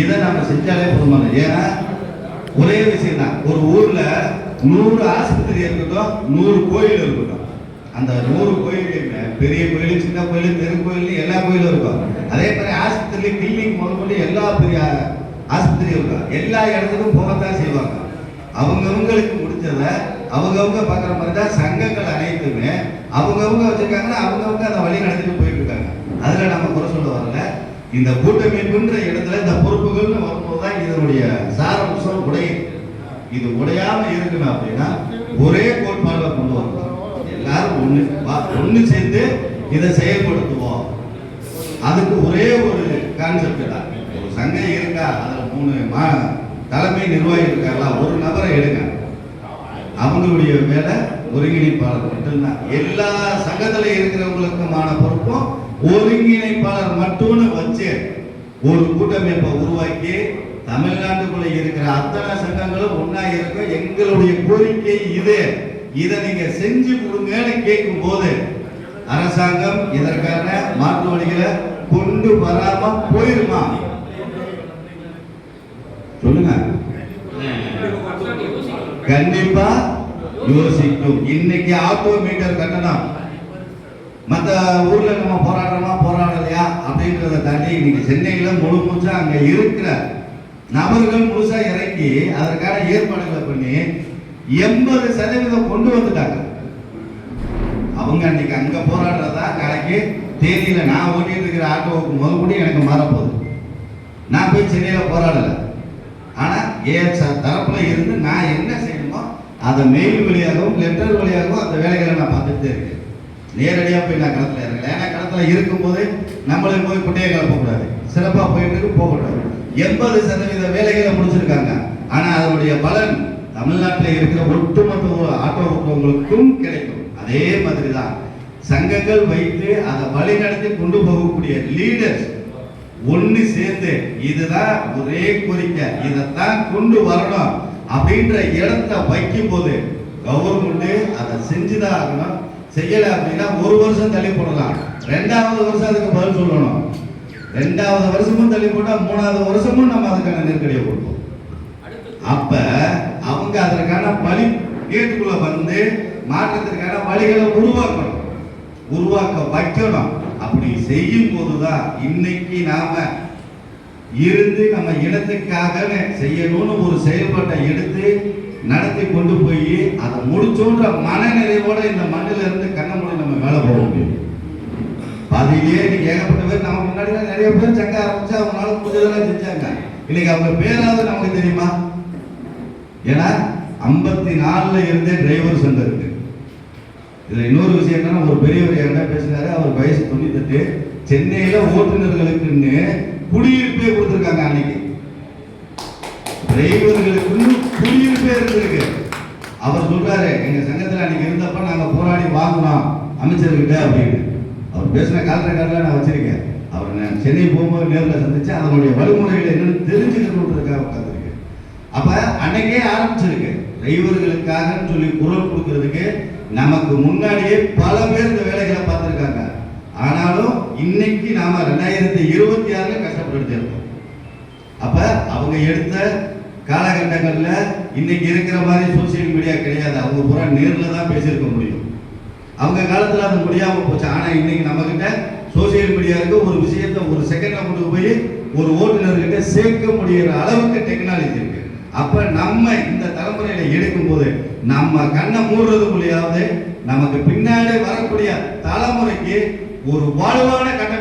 இதை நம்ம செஞ்சாலே போதுமான. ஏன்னா ஒரே விஷயம் தான், ஒரு ஊர்ல 100 ஆஸ்பத்திரி இருக்கட்டும், 100 கோயில் இருக்கட்டும், அந்த 100 கோயிலுமே பெரிய கோயில், சின்ன கோயில், தெரு கோயில், எல்லா கோயிலும் இருக்கும். அதே மாதிரி ஆஸ்பத்திரி, கிளினிக் முதல்கொண்டு எல்லா பெரிய ஆஸ்பத்திரி இருக்கும். எல்லா இடத்துக்கும் போகத்தான் செய்வாங்க. அவங்கவுங்களுக்கு முடிச்சதை அவங்கவுங்க பார்க்குற மாதிரி தான் சங்கங்கள் அனைத்துமே அவங்கவுங்க வச்சிருக்காங்கன்னா அவங்கவுங்க அதை வழி நடத்திட்டு போயிட்டு இருக்காங்க. அதில் நம்ம குறை சொல்ல வரல. இந்த கூட்டமைப்புன்ற இடத்துல இந்த பொறுப்புகள்னு வரும்போது தான் இதனுடைய சாரம்சம் உடையுது. இது உடையாம இருக்கணும் அப்படின்னா ஒரே கோட்பாடுல கொண்டு வரணும். எல்லாரும் ஒண்ணு சேர்ந்து இதை செயல்படுத்துவோம். அதுக்கு ஒரே ஒரு கான்செப்ட் தான். ஒரு சங்கம் இருக்கா, அதுல 3 தலைமை நிர்வாகி இருக்காங்களா, ஒரு நபரை எடுங்க. அவங்களுடைய வேலை ஒருங்கிணைப்பாளர் மட்டும்தான். எல்லா சங்கத்துல இருக்கிறவங்களுக்குமான பொறுப்பும் ஒருங்கிணைப்பாளர் மட்டும்னு வச்சு ஒரு கூட்டமைப்பை உருவாக்கி தமிழ்நாட்டுக்குள்ள இருக்கிற அத்தனை சங்கங்களும் ஒன்னா இருக்க எங்களுடைய கோரிக்கை இது. இதை நீங்க செஞ்சு கொடுங்கன்னு கேட்கும் போது அரசாங்கம் இதற்கான மாற்று வழிகளை கொண்டு வராம போயிருமா? சொல்லுங்க. கண்டிப்பா யோசிக்கும். இன்னைக்கு ஆட்டோ மீட்டர் கட்டணம் மற்ற ஊர்ல நம்ம போராடுறோமா போராடலையா அப்படின்றத தாண்டி இன்னைக்கு சென்னையில முழு மூச்சா அங்க இருக்கிற நபர்கள் முழுசா இறக்கி அதற்கான ஏற்பாடுகளை பண்ணி 80% கொண்டு வந்துட்டாங்க. அவங்க அன்னைக்கு அங்க போராடுறதா நாளைக்கு தேதியில நான் ஓட்டிட்டு இருக்கிற ஆட்டோவுக்கு முதல்கூடி எனக்கு மாறப்போகுது. நான் போய் சென்னையில போராடல. ஆனா ஏன் தரப்புல இருந்து நான் என்ன செய்யணுமோ அதை மெயில் வழியாகவும் லெட்டர் வழியாகவும் அந்த வேலைகளை நான் பார்த்துட்டே இருக்கேன். நேரடியாக போய் நான் களத்தில் இறங்கல. ஏன்னா களத்தில் இருக்கும்போது நம்மளே போய் குட்டையை கிளப்பக்கூடாது, சிறப்பாக போயிட்டு போகக்கூடாது. 80% வேலைகளை முடிச்சிருக்காங்க. ஆனால் அதனுடைய பலன் தமிழ்நாட்டில் இருக்கிற ஒட்டுமொத்த ஆட்டோ ஓட்டுறவங்களுக்கும் கிடைக்கும். அதே மாதிரி தான் சங்கங்கள் வைத்து அதை வழிநடத்தி கொண்டு போகக்கூடிய லீடர்ஸ் ஒன்று சேர்ந்து இதுதான் ஒரே கோரிக்கை, இதைத்தான் கொண்டு வரணும் அப்படின்ற இடத்த வைக்கும் போது கவர்மெண்ட் அதை செஞ்சுதான் ஆகணும். செய்யல அப்படின்னா 1 வருஷம் தள்ளி போடலாம், 2வது வருஷம் அதுக்கு பதில் சொல்லணும். 2வது வருஷமும் தள்ளி போட்டா 3வது வருஷமும் நம்ம அதுக்கான நெருக்கடியை கொடுப்போம். அப்ப அவங்க அதற்கான வழி கேட்டுக்குள்ள வந்து மாற்றத்திற்கான வழிகளை உருவாக்க வைக்கணும். அப்படி செய்யும் போதுதான் இன்னைக்கு நாம இருந்து நம்ம இனத்துக்காக செய்யணும்னு ஒரு செயல்பாட்டை எடுத்து நடத்தி கொண்டு போய் அதை முடிச்சோன்ற மன நிறைவோட இந்த மண்ணில இருந்து கண்ண மூடி நம்ம மேல போக முடியும். பாதியிலேயே இன்னைக்கு ஏகப்பட்ட பேர் நமக்கு முன்னாடி நிறைய பேர் சங்க ஆரம்பிச்சு அவங்களால புரிஞ்சதெல்லாம் செஞ்சாங்க. இன்னைக்கு அவங்க பேராவது நமக்கு தெரியுமா? ஏன்னா 54ல இருந்தே டிரைவர் சங்கம் இருக்கு. இதுல இன்னொரு விஷயம் என்னன்னா, ஒரு பெரியவர் என்ன பேசினாரு, அவர் வயசு 98. சென்னையில ஓட்டுநர்களுக்குன்னு குடியிருப்பே கொடுத்திருக்காங்க. அன்னைக்கு டிரைவர்களுக்குன்னு குடியிருப்பே இருந்திருக்கு. அவர் சொல்றாரு, எங்க சங்கத்துல அன்னைக்கு இருந்தப்ப நாங்க போராடி வாங்கினோம் அமைச்சர்கிட்ட அப்படின்னு. அவர் பேசின காலத்துல நான் வச்சிருக்கேன். அவர் நான் சென்னை போகும்போது நேரில் சந்திச்சு அதனுடைய வழிமுறைகள் என்னன்னு தெரிஞ்சுக்கிறதுக்காக உட்காந்துருக்கேன். அப்ப அன்னைக்கே ஆரம்பிச்சிருக்கு டிரைவர்களுக்காக சொல்லி குரல் கொடுக்கறதுக்கு. நமக்கு முன்னாடியே பல பேர் இந்த வேலைகளை பார்த்துருக்காங்க. ஆனாலும் இன்னைக்கு நாம 2026 கஷ்டப்பட்டு இருக்கோம். அப்ப அவங்க எடுத்த காலகட்டங்கள்ல இன்னைக்கு இருக்கிற மாதிரி சோசியல் மீடியா கிடையாது. அவங்க பூரா நேர்ல தான் பேசியிருக்க முடியும். அவங்க காலத்துல அது முடியாம போச்சு. ஆனா இன்னைக்கு நம்ம கிட்ட சோசியல் மீடியா இருக்கு. ஒரு விஷயத்தை ஒரு செகண்ட்ல கொண்டு போய் ஒரு ஓட்டுநர்கிட்ட சேர்க்க முடிகிற அளவுக்கு டெக்னாலஜி இருக்கு. அப்ப நம்ம இந்த தலைமுறையில எடுக்கும் போது நம்ம கண்ணை மூடுறதுக்குள்ளேயாவது நமக்கு பின்னாடி வரக்கூடிய தலைமுறைக்கு ஒரு வாழ்வான கட்ட